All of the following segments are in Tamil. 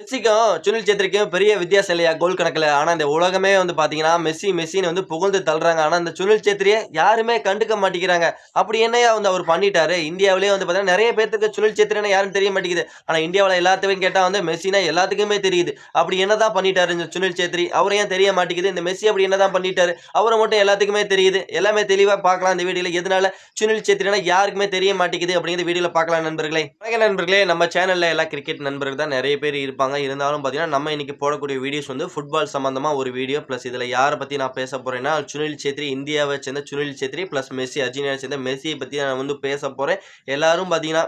மெஸ்ஸிக்கும், சுனில் சேத்ரிக்கும் பெரிய வித்தியாசம் இல்லையா கோல் கணக்குல. ஆனா இந்த உலகமே வந்து பார்த்தீங்கன்னா, மெஸ்ஸின்னு வந்து புகழ்ந்து தள்ளுறாங்க. ஆனா இந்த சுனில் சேத்ரிய யாருமே கண்டுக்க மாட்டேங்கிறாங்க. அப்படி என்னய்யா வந்து அவரு பண்ணிட்டாரு? இந்தியாவிலேயே வந்து பார்த்தீங்கன்னா, நெறைய பேத்துக்கு சுனில் சேத்ரின்னா யாருன்னு தெரிய மாட்டேங்குது. ஆனா இந்தியாவுல எல்லாத்துக்கும் கேட்டா வந்து மெஸ்ஸினா எல்லாத்துக்குமே தெரியுது. அப்படி என்னதான் பண்ணிட்டாரு இந்த சுனில் சேத்ரி? அவர ஏன் தெரிய மாட்டேங்குது? இந்த மெஸ்ஸி அப்படி என்னதான் பண்ணிட்டாரு? அவர மட்டும் எல்லாத்துக்குமே தெரியுது. எல்லாமே தெளிவா பார்க்கலாம் இந்த வீடியோல. எதனால சுனில் சேத்ரினா யாருக்குமே தெரிய மாட்டேங்குது அப்படிங்கிற வீடியோல பார்க்கலாம் நண்பர்களே. வணக்கம் நண்பர்களே. நம்ம சேனல்ல எல்லா கிரிக்கெட் நண்பர்கள் தான் நெறைய பேர் இருப்பாங்க. இருந்தாலும் பார்த்தீங்கன்னா, நம்ம இன்னைக்கு போடக்கூடிய வீடியோஸ் வந்து ஃபுட்பால் சம்மந்தமா ஒரு வீடியோ. பிளஸ் இதுல யார பத்தி நான் பேச போறேன்னா, சுனில் சேத்ரி இந்தியாவ சேர்ந்த சுனில் சேத்ரி பிளஸ் மெஸ்ஸி அர்ஜென்டினாவை சேர்ந்த மெஸ்ஸிய பத்தி நான் வந்து பேச போறேன். எல்லாரும் பார்த்தீங்கன்னா,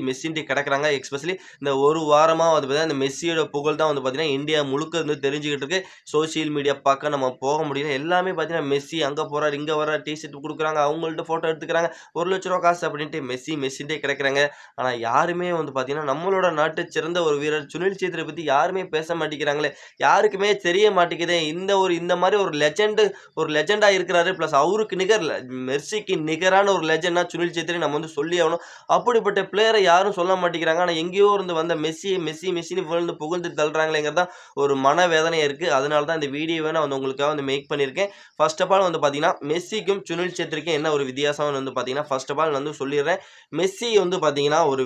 மெஸ்ஸின்ட்டு கிடக்குறாங்க. எஸ்பெஷலி இந்த ஒரு வாரமா வந்து பார்த்தீங்கன்னா, இந்த மெஸ்ஸியோட புகழ் தான் வந்து பார்த்தீங்கன்னா, இந்தியா முழுக்க வந்து தெரிஞ்சுக்கிட்டு இருக்கு. சோசியல் மீடியா பக்கம் நம்ம போக முடியல. எல்லாமே பார்த்தீங்கன்னா, மெஸ்ஸி அங்க போறாரு, இங்க வர்றாரு, டீ ஷர்ட் குடுக்குறாங்க, அவங்கள்ட்ட ஃபோட்டோ எடுத்துக்கிறாங்க. ₹1,00,000 காசு அப்படின்ட்டு மெஸ்ஸின்ட்டே கிடக்குறாங்க. ஆனா யாருமே வந்து பார்த்தீங்கன்னா, நம்மளோட நாட்டு சிறந்த ஒரு வீரர் சுனில் சேத்ரியை பத்தி யாருமே பேச மாட்டேங்கிறாங்களே! யாருக்குமே தெரிய மாட்டேங்குதே! இந்த மாரி ஒரு லெஜெண்டா இருக்கிறாரு. பிளஸ் அவருக்கு நிகர் மெர்சிக்கு நிகரான ஒரு லெஜெண்ட்னா சுனில் சேத்ரி நம்ம வந்து சொல்லியே ஆகணும். அப்படிப்பட்ட பிளேயர யாரும் சொல்ல மாட்டேங்கிறாங்க. ஆனா எங்கேயோ இருந்து வந்த மெஸ்ஸின்னு புகழ்ந்து புகழ்ந்து தள்ளுறாங்களேங்கிறது தான் ஒரு மனவேதனையா இருக்கு. அதனால தான் இந்த வீடியோவ நான் வந்து உங்களுக்காக வந்து மேக் பண்ணியிருக்கேன். ஃபர்ஸ்ட் ஆஃப் ஆல் வந்து பார்த்தீங்கன்னா, மெஸ்ஸிக்கும் சுனில் சேத்ரிக்கும் என்ன ஒரு வித்தியாசம்னு வந்து பார்த்தீங்கன்னா, ஃபர்ஸ்ட் ஆஃப் ஆல் வந்து சொல்லிர்றேன். மெஸ்ஸி வந்து பார்த்தீங்கன்னா, ஒரு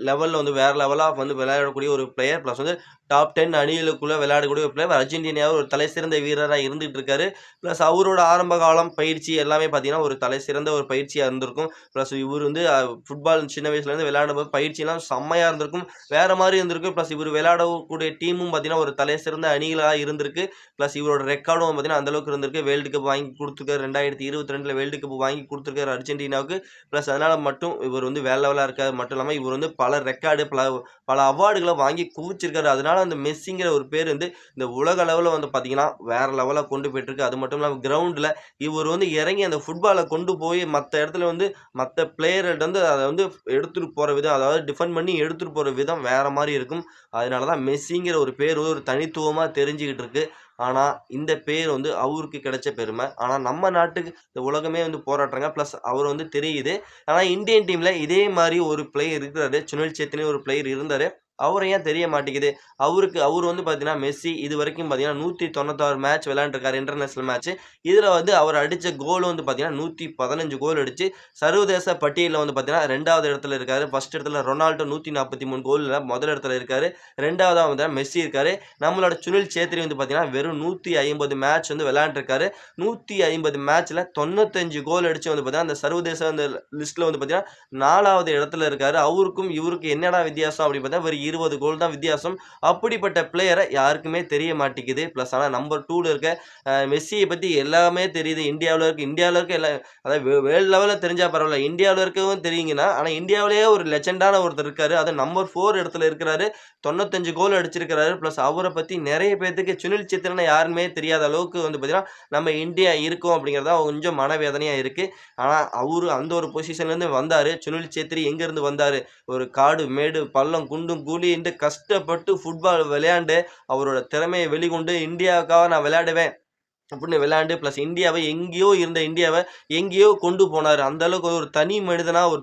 லெவல்ல வந்து வேற லெவலா வந்து விளையாடக்கூடிய ஒரு பிளேயர். பிளஸ் வந்து டாப் 10 அணிகளுக்குள்ள விளையாடக்கூடிய ஒரு பிளேயர். அர்ஜென்டினாவ ஒரு தலைசிறந்த வீரரா இருந்துட்டு இருக்காரு. பிளஸ் அவரோட ஆரம்ப காலம், பயிற்சி எல்லாமே பார்த்தீங்கன்னா, ஒரு தலைசிறந்த ஒரு பயிற்சியா இருந்திருக்கும். பிளஸ் இவரு வந்து ஃபுட்பால் சின்ன வயசுலேருந்து விளையாடும்போது பயிற்சிலாம் செம்மையா இருந்திருக்கும். வேற மாரி இருந்திருக்கும். பிளஸ் இவரு விளையாடக்கூடிய டீமும் பார்த்தீங்கன்னா, ஒரு தலைசிறந்த அணிகளா இருந்திருக்கு. பிளஸ் இவரோட ரெக்கார்டும் பார்த்தீங்கன்னா, அந்த அளவுக்கு இருந்திருக்கு. வேர்ல்டு கப் வாங்கி குடுத்துருக்காரு. 2022ல வேர்ல்டு கப் வாங்கி குடுத்துருக்காரு அர்ஜென்டினாவுக்கு. பிளஸ் அதனால மட்டும் இவர் வந்து வேற லெவலா இருக்காரு மட்டும் இல்லாம, இவர் வந்து பல ரெக்கார்டு, பல அவார்டுகள வாங்கி குவிச்சிருக்காரு. அதனால அந்த மெஸ்ஸிங்கிற ஒரு பேர் வந்து இந்த உலக அளவுல வந்து பார்த்தீங்கன்னா, வேற லெவலா கொண்டு போயிட்டுருக்கு. அது மட்டும் இல்லாம கிரவுண்ட்ல இவர் வந்து இறங்கி அந்த ஃபுட்பால கொண்டு போய் மத்த இடத்துல வந்து மத்த பிளேயர்ட்ட வந்து அத வந்து எடுத்துட்டு போற விதம், அதாவது டிஃபெண்ட் பண்ணி எடுத்துட்டு போற விதம் வேற மாரி இருக்கும். அதனால தான் மெஸ்ஸிங்கிற ஒரு பேர் வந்து ஒரு தனித்துவமா தெரிஞ்சுகிட்டு இருக்கு. ஆனா, இந்த பேர் வந்து அவருக்கு கிடைச்ச பெருமை. ஆனா, நம்ம நாட்டுக்கு இந்த உலகமே வந்து போராடுறாங்க. பிளஸ் அவரு வந்து தெரியுது. ஆனா, இந்தியன் டீம்ல இதே மாரி ஒரு பிளேயர் இருக்கிறாரு. சுனில் சேத்ரின்னு ஒரு பிளேயர் இருந்தாரு. அவர ஏன் தெரிய மாட்டேங்குது? அவரு வந்து பார்த்தீங்கன்னா, மெஸ்ஸி இதுவரைக்கும் பார்த்தீங்கன்னா, 196 மேட்ச் விளையாண்டுருக்காரு இன்டர்நேஷனல் மேட்ச். இதுல வந்து அவர் அடிச்ச கோல் வந்து பார்த்தீங்கன்னா, 115 கோல் அடிச்சு சர்வதேச பட்டியல்ல வந்து பார்த்தீங்கன்னா, 2வது இடத்துல இருக்காரு. ஃபர்ஸ்ட் இடத்துல ரொனால்டோ 143 கோல்ல முதல் இடத்துல இருக்காரு. 2வதா வந்து மெஸ்ஸி இருக்காரு. நம்மளோட சுனில் சேத்ரி வந்து பார்த்தீங்கன்னா, வெறும் 150 மேட்ச் வந்து விளையாண்டுருக்காரு. 150 மேட்ச்ல 95 கோல் அடிச்சு வந்து பார்த்தீங்கன்னா, அந்த சர்வதேச அந்த லிஸ்ட்ல வந்து பார்த்தீங்கன்னா, 4வது இடத்துல இருக்காரு. அவருக்கும் இவருக்கும் என்னடா வித்தியாசம் அப்படின்னு பார்த்தா, வெறும் 20 கோல் தான் வித்தியாசம். அப்படிப்பட்ட பிளேயர யாருக்குமே தெரிய மாட்டேங்குது. பிளஸ் ஆனா நம்பர் 2ல இருக்க மெஸ்ஸிய பத்தி எல்லாமே தெரியுது. இந்தியாவுல இருக்க எல்லா அதாவது வேர்ல்ட் லெவல்ல தெரிஞ்சா பரவால்ல. இந்தியாவுல இருக்கவும் தெரியுங்கன்னா, ஆனா இந்தியாவிலேயே ஒரு லெஜெண்டான ஒருத்தர் இருக்காரு. அது நம்பர் 4 இடத்துல இருக்கிறாரு. 95 கோல் அடிச்சிருக்கிறாரு. பிளஸ் அவர பத்தி நெறைய பேத்துக்கு சுனில் சேத்ரின்னா யாருன்னே தெரியாத அளவுக்கு வந்து பார்த்தீங்கன்னா, நம்ம இந்தியா இருக்கோம் அப்படிங்கிறது தான் கொஞ்சம் மனவேதனையா இருக்கு. ஆனா, அவரு அந்த ஒரு பொசிஷன்லேருந்து வந்தாரு. சுனில் சேத்ரி எங்கேருந்து வந்தாரு? ஒரு காடு, மேடு, பள்ளம், குண்டும், குழின்ட்டு கஷ்டப்பட்டு ஃபுட்பால் விளையாண்டு, அவரோட திறமைய வெளிக்கொண்டு இந்தியாவுக்காக நான் விளையாடுவேன் அப்படின்னு விளையாண்டு பிளஸ் இந்தியாவ எங்கேயோ கொண்டு போனாரு. அந்த அளவுக்கு ஒரு தனி மனிதன் ஒரு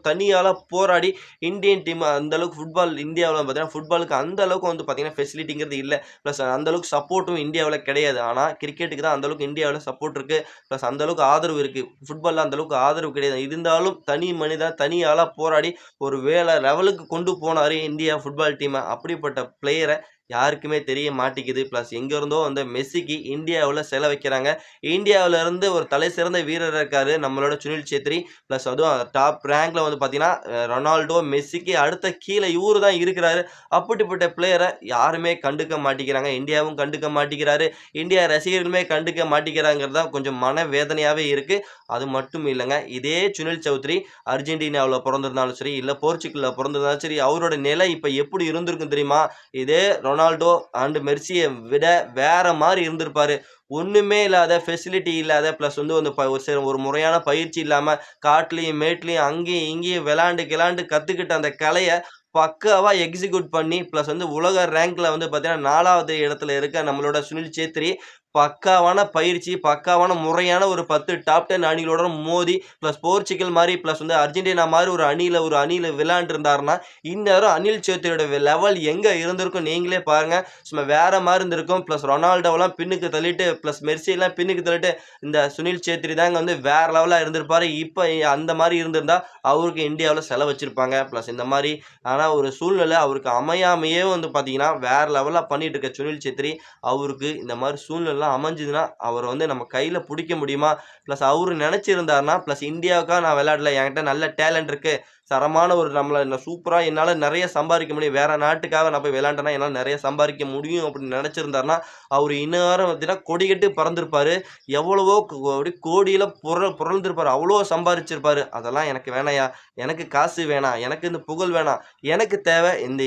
தனி ஆளா போராடி இந்தியன் டீம் அந்த அளவுக்கு இந்தியாவுல பார்த்தீங்கன்னா, ஃபுட்பாலுக்கு அந்த அளவுக்கு வந்து பார்த்தீங்கன்னா, ஃபெசிலிட்டிங்கிறது இல்ல. பிளஸ் அந்த அளவுக்கு சப்போர்ட்டும் இந்தியாவுல கிடையாது. ஆனா கிரிக்கெட்டுக்கு தான் அந்த அளவுக்கு இந்தியாவுல சப்போர்ட் இருக்கு. பிளஸ் அந்த அளவுக்கு ஆதரவு இருக்கு. ஃபுட்பால்ல அந்த அளவுக்கு ஆதரவு கிடையாது. இருந்தாலும் தனி மனிதன், தனி ஆளா போராடி ஒரு வேற லெவலுக்கு கொண்டு போனாரு இந்தியா ஃபுட்பால் டீம. அப்படிப்பட்ட பிளேயர யாருக்குமே தெரிய மாட்டேங்குது. பிளஸ் எங்க இருந்தோ வந்த மெஸ்ஸிக்கு இந்தியாவுல சிலை வைக்கிறாங்க. இந்தியாவுல இருந்து ஒரு தலைசிறந்த வீரர் இருக்காரு. நம்மளோட சுனில் சேத்ரி. பிளஸ் அதுவும் டாப் ரேங்க்ல வந்து பார்த்தீங்கன்னா, ரொனால்டோ, மெஸ்ஸிக்கு அடுத்த கீழ இவரு தான் இருக்கிறாரு. அப்படிப்பட்ட பிளேயர யாருமே கண்டுக்க மாட்டேங்கிறாங்க. இந்தியாவும் கண்டுக்க மாட்டேங்கிறாரு. இந்தியா ரசிகர்களுமே கண்டுக்க மாட்டேங்கிறாங்கிறது தான் கொஞ்சம் மனவேதனையாவே இருக்கு. அது மட்டும் இல்லங்க. இதே சுனில் சௌத்ரி அர்ஜென்டினாவுல பொறந்திருந்தாலும் சரி, இல்ல போர்ச்சுகல்ல பொறந்திருந்தாலும் சரி, அவரோட நிலை இப்ப எப்படி இருந்திருக்கும் தெரியுமா? இதே ரொனால்டோ அண்ட் மெர்சிய விட வேற மாரி இருந்திருப்பாரு. ஒண்ணுமே இல்லாத, ஃபெசிலிட்டி இல்லாத, பிளஸ் வந்து ஒரு முறையான பயிற்சி இல்லாம, காட்டுலயும், மேட்லயும் அங்கேயும், இங்கேயும் விளையாண்டு கத்துக்கிட்ட அந்த கலைய பக்காவா எக்ஸிக்யூட் பண்ணி, பிளஸ் வந்து உலக ரேங்க்ல வந்து பார்த்தீங்கன்னா, 4வது இடத்துல இருக்க நம்மளோட சுனில் சேத்ரி, பக்காவான பயிற்சி, பக்காவான முறையான ஒரு 10 டாப் 10 அணிகளோட மோதி, பிளஸ் போர்ச்சுகல் மாரி, பிளஸ் வந்து அர்ஜென்டினா மாரி ஒரு அணியில விளையாண்டுருந்தாருன்னா, இந்நேரம் அனில் சேத்ரியோட லெவல் எங்க இருந்திருக்கும் நீங்களே பாருங்க. சும்மா வேற மாரி இருந்திருக்கும். பிளஸ் ரொனால்டோவெல்லாம் பின்னுக்கு தள்ளிட்டு, பிளஸ் மெர்சியெல்லாம் பின்னுக்கு தள்ளிட்டு, இந்த சுனில் சேத்ரி தாங்க வந்து வேற லெவலா இருந்திருப்பாரு. இப்ப அந்த மாரி இருந்திருந்தா, அவருக்கு இந்தியாவுல செலவச்சிருப்பாங்க. பிளஸ் இந்த மாரி ஆனா ஒரு சூழ்நிலை அவருக்கு அமையாமயே வந்து பார்த்தீங்கன்னா, வேற லெவலா பண்ணிட்டு இருக்க சுனில் சேத்ரி, அவருக்கு இந்த மாரி சூழ்நிலைலாம் அமைஞ்சதுன்னா, அவர வந்து நம்ம கையில புடிக்க முடியுமா? பிளஸ் அவரு நெனச்சிருந்தாருன்னா, பிளஸ் இந்தியாவுக்காக நான் விளையாடல. என்கிட்ட நல்ல டேலண்ட் இருக்கு. தரமான ஒரு சூப்பரா என்னால நெறைய சம்பாரிக்க முடியும். வேற நாட்டுக்காக நான் போய் விளையாண்டேன்னா, என்னால நெறைய சம்பாரிக்க முடியும் அப்படின்னு நெனச்சிருந்தாருன்னா, அவரு இந்நேரம் பார்த்தீங்கன்னா, கொடி கட்டி பறந்திருப்பாரு. எவ்வளவோ அப்படியே கோடியில புரழ்ந்திருப்பாரு. அவ்வளோ சம்பாரிச்சிருப்பாரு. அதெல்லாம் எனக்கு வேணாம்யா. எனக்கு காசு வேணாம். எனக்கு இந்த புகழ் வேணாம். எனக்கு தேவை இந்த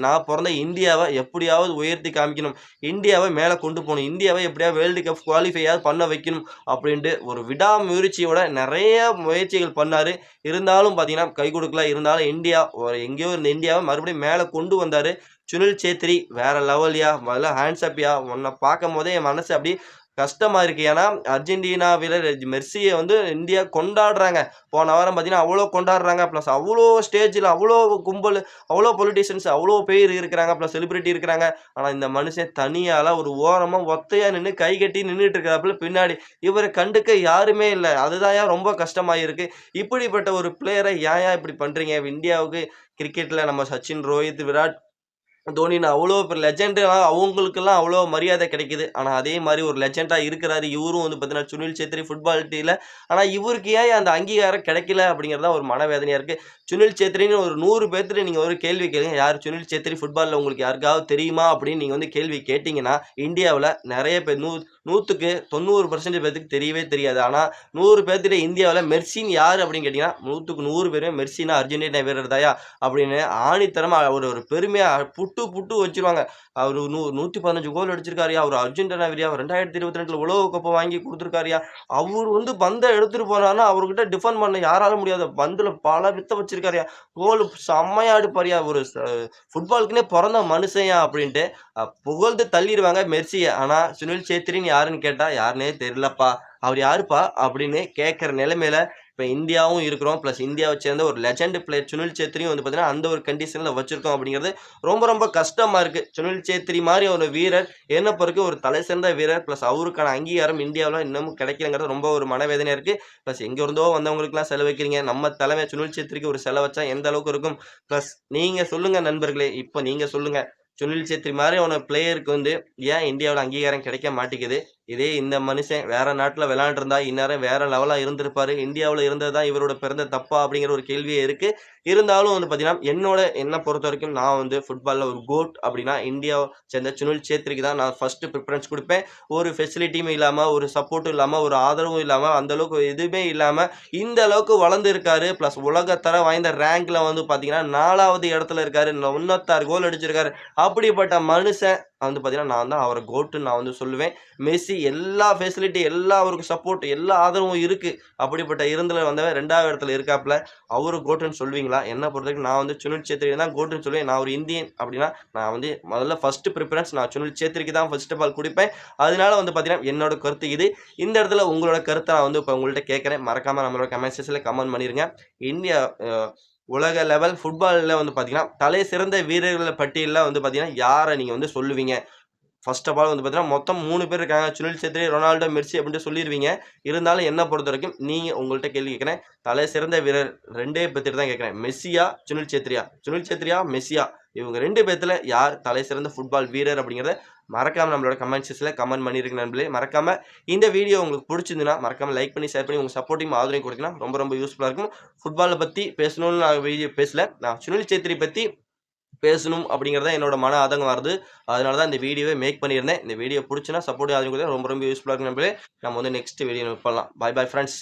நான் பொறந்த இந்தியாவ எப்படியாவது உயர்த்தி காமிக்கணும். இந்தியாவ மேல கொண்டு போணும். இந்தியாவ எப்படியாவது வேர்ல்டு கப் குவாலிஃபையாவது பண்ண வைக்கணும் அப்படின்ட்டு ஒரு விடாமுயற்சியோட நெறைய முயற்சிகள் பண்ணாரு. இருந்தாலும் பார்த்தீங்கன்னா, கை குடுக்கல. இருந்தாலும் இந்தியா எங்கேயோ இருந்த இந்தியாவ மறுபடியும் மேல கொண்டு வந்தாரு. சுனில் சேத்ரி வேற லெவல்யா! முதல்ல ஹேண்ட்ஸ் அப்யா! உன்ன பார்க்கும்போதே என் மனசு அப்படியே கஷ்டமா இருக்கு. ஏன்னா, அர்ஜென்டினா வீரர் மெர்சிய வந்து இந்தியா கொண்டாடுறாங்க. போன வாரம் பார்த்தீங்கன்னா, அவ்ளோ கொண்டாடுறாங்க. பிளஸ் அவ்ளோ ஸ்டேஜ்ல அவ்ளோ கும்பல், அவ்ளோ பொலிட்டீஷியன்ஸ் அவ்ளோ பேர் இருக்கிறாங்க. பிளஸ் செலிபிரிட்டி இருக்கிறாங்க. ஆனா, இந்த மனுஷன் தனியாளா ஒரு ஓரமா ஒத்தையா நின்னு கை கட்டி நின்னுட்டு இருக்கிறாப்புல பின்னாடி. இவர கண்டுக்க யாருமே இல்ல. அதுதான்யா ரொம்ப கஷ்டமா இருக்கு. இப்படிப்பட்ட ஒரு பிளேயர ஏன்யா இப்படி பண்றீங்க? இந்தியாவுக்கு கிரிக்கெட்ல நம்ம சச்சின், ரோஹித், விராட் தோனின்னு அவ்வளோ பெரிய லெஜெண்டுலாம் அவங்களுக்கெல்லாம் அவ்வளோ மரியாதை கிடைக்குது. ஆனா, அதே மாரி ஒரு லெஜெண்டா இருக்கிறாரு. இவரும் வந்து பார்த்தீங்கன்னா, சுனில் சேத்ரி ஃபுட்பால் டீல. ஆனா, இவருக்கு ஏன் அந்த அங்கீகாரம் கிடைக்கல அப்படிங்கிறது தான் ஒரு மனவேதனையா இருக்கு. சுனில் சேத்ரின்னு ஒரு 100 பேத்துல நீங்க ஒரு கேள்வி கேளுங்க. யார் சுனில் சேத்ரி ஃபுட்பால்ல உங்களுக்கு யாருக்காவது தெரியுமா? அப்படின்னு நீங்க வந்து கேள்வி கேட்டீங்கன்னா, இந்தியாவுல நெறைய பேர் 100க்கு 90% பேத்துக்கு தெரியவே தெரியாது. ஆனா, 100 பேத்துல இந்தியாவுல மெர்சின்னு யாரு அப்படின்னு கேட்டீங்கன்னா, 100க்கு 100 பேருமே மெர்சினா அர்ஜென்டினா வீரர் தான்யா அப்படின்னு ஆணித்தரமா ஒரு ஒரு பெருமையா புட்டு புட்டு வச்சுருவாங்க. அவரு 115 கோல் அடிச்சிருக்காருய்யா. அவரு அர்ஜென்டினா வீரர்யா. 2022ல உலக கோப்பை வாங்கி குடுத்துருக்காருய்யா. அவரு வந்து பந்த எடுத்துட்டு போனாருன்னா, அவர்கிட்ட டிஃபெண்ட் பண்ண யாராலும் முடியாது. பந்துல பல வித்த வச்சிருக்காருய்யா. கோல் செம்மையா அடிப்பாருய்யா. ஒரு ஃபுட்பாலுக்குன்னே பொறந்த மனுஷன்யா அப்படின்ட்டு புகழ்ந்து தள்ளிருவாங்க மெர்சிய. ஆனா, சுனில் சேத்ரின்னு யாருன்னு கேட்டா, யாருன்னே தெரியலப்பா. அவரு யாருப்பா? அப்படின்னு கேட்கிற நிலைமையில இப்ப இந்தியாவும் இருக்கிறோம். பிளஸ் இந்தியாவ சேர்ந்த ஒரு லெஜெண்ட் பிளேயர் சுனில் சேத்ரியும் வந்து பார்த்தீங்கன்னா, அந்த ஒரு கண்டிஷன்ல வச்சிருக்கோம் அப்படிங்கிறது ரொம்ப ரொம்ப கஷ்டமா இருக்கு. சுனில் சேத்ரி மாரி ஒரு வீரர் என்ன பொறுத்தவரைக்கும் ஒரு தலை சிறந்த வீரர். பிளஸ் அவருக்கான அங்கீகாரம் இந்தியாவுல இன்னமும் கிடைக்கலங்கிறது ரொம்ப ஒரு மனவேதனையா இருக்கு. பிளஸ் எங்க இருந்தோ வந்தவங்களுக்கெல்லாம் செலவழிக்கிறீங்க. நம்ம தலைமை சுனில் சேத்ரிக்கு ஒரு செலவு வச்சா எந்த அளவுக்கு இருக்கும்? பிளஸ் நீங்க சொல்லுங்க நண்பர்களே. இப்ப நீங்க சொல்லுங்க. சுனில் சேத்ரி மாரியான பிளேயருக்கு வந்து ஏன் இந்தியாவுல அங்கீகாரம் கிடைக்க மாட்டேங்குது? இதே இந்த மனுஷன் வேற நாட்டுல விளையாண்டுருந்தா, இந்நேரம் வேற லெவலா இருந்திருப்பாரு. இந்தியாவுல இருந்தது தான் இவரோட பிறந்த தப்பா? அப்படிங்கிற ஒரு கேள்வியே இருக்கு. இருந்தாலும் வந்து பார்த்தீங்கன்னா, என்ன பொறுத்தவரைக்கும் நான் வந்து ஃபுட்பால்ல ஒரு கோட் அப்படின்னா, இந்தியாவ சேர்ந்த சுனில் சேத்ரிக்கு தான் நான் ஃபர்ஸ்ட் பிரிஃபரன்ஸ் குடுப்பேன். ஒரு ஃபெசிலிட்டியும் இல்லாம, ஒரு சப்போர்ட்டும் இல்லாம, ஒரு ஆதரவும் இல்லாம, அந்த அளவுக்கு எதுவுமே இல்லாம, இந்த அளவுக்கு வளர்ந்து இருக்காரு. பிளஸ் உலகத்தர வாய்ந்த ரேங்க்ல வந்து பார்த்தீங்கன்னா, 4வது இடத்துல இருக்காரு. 96 கோல் அடிச்சிருக்காரு. அப்படிப்பட்ட மனுஷன் வந்து பார்த்தீங்கன்னா, நான் தான் அவர கோட்டுன்னு நான் வந்து சொல்லுவேன். மெஸ்ஸி எல்லா ஃபெசிலிட்டி, எல்லா அவருக்கு சப்போர்ட், எல்லா ஆதரவும் இருக்கு. அப்படிப்பட்ட இருந்துல வந்தவன் 2வது இடத்துல இருக்காப்புல. அவரு கோட்டுன்னு சொல்லுவீங்களா? என்ன பொறுத்தவரைக்கும் நான் வந்து சுனில் சேத்ரிய தான் கோட்டுன்னு சொல்லுவேன். நான் ஒரு இந்தியன் அப்படின்னா, நான் வந்து முதல்ல ஃபர்ஸ்ட் பிரிஃபரன்ஸ் நான் சுனில் சேத்ரிக்கு தான் ஃபர்ஸ்ட் ஆஃப் ஆல் குடுப்பேன். அதனால வந்து பார்த்தீங்கன்னா, என்னோட கருத்து இது. இந்த இடத்துல உங்களோட கருத்த நான் வந்து இப்ப உங்கள்ட்ட கேட்கிறேன். மறக்காம நம்மளோட கமெண்ட் செக்ஷன்ல கமெண்ட் பண்ணிருங்க. இந்தியா உலக லெவல் ஃபுட்பால்ல வந்து பார்த்தீங்கன்னா, தலை சிறந்த வீரர்கள பட்டியல்ல வந்து பார்த்தீங்கன்னா, யார நீங்க வந்து சொல்லுவீங்க? ஃபர்ஸ்ட் ஆஃப் ஆல் வந்து பார்த்தீங்கன்னா, மொத்தம் 3 பேர் இருக்காங்க. சுனில் சேத்ரி, ரொனால்டோ, மெர்சி அப்டின்ட்டு சொல்லிருவீங்க. இருந்தாலும் என்ன பொறுத்தவரைக்கும், நீங்க உங்கள்ட்ட கேள்வி கேட்கிறேன். தலை சிறந்த வீரர் 2 பேத்துட்ட தான் கேட்கிறேன். மெஸ்ஸியா? சுனில் சேத்ரியா? சுனில் சேத்ரியா? மெஸ்ஸியா? இவங்க 2 பேத்துல யார் தலை சிறந்த ஃபுட்பால் வீரர் அப்படிங்கிறத மறக்காம நம்மளோட கமெண்ட் செக்ஷன்ல கமெண்ட் பண்ணிருங்க நண்பர்களே. மறக்காம இந்த வீடியோ உங்களுக்கு புடிச்சிருந்ததுன்னா, மறக்காம லைக் பண்ணி, ஷேர் பண்ணி உங்க சப்போர்ட்டையும் ஆதரவையும் குடுத்தீங்கன்னா ரொம்ப ரொம்ப யூஸ்ஃபுல்லா இருக்கும். ஃபுட்பால பத்தி பேசணும்னு நான் வீடியோ பேசல. நான் சுனில் சேத்ரி பத்தி பேசணும் அப்படிங்கிறது தான் என்னோட மன ஆதங்கம் வருது. அதனால தான் இந்த வீடியோவே மேக் பண்ணியிருந்தேன். இந்த வீடியோ புடிச்சுன்னா சப்போர்ட் ஆதரவு குடுத்தா ரொம்ப ரொம்ப யூஸ்ஃபுல்லா இருக்கும் நண்பர்களே. நம்ம வந்து நெக்ஸ்ட் வீடியோ பண்ணலாம். பாய் பாய் ஃபிரெண்ட்ஸ்.